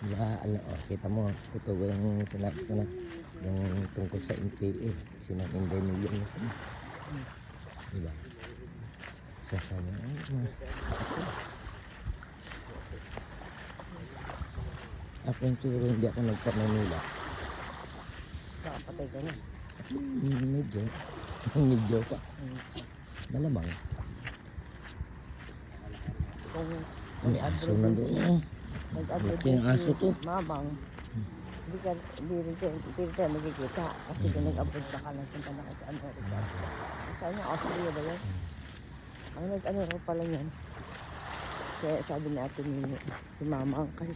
Kita mo, totoo yung sinabi ko na yung tungkol sa NPA, sinang Inday Million na sila. Diba? Sasabi, ako yung siguro hindi ako nagpa-Manila. Baka patay ka na. Medyo. Medyo pa. Malamang. Kung May aso na doon. nag-abroad Laki ng aso to. Mamang, hindi rin tayo magkikita. Kasi kung nag-abroad ka ka, nagpunta na ka sa Amerika. Saan niya? Australia ba yan? Ang nag-ano pala yan. Kaya sabi ni Ate Mimi, si Mamang, kasi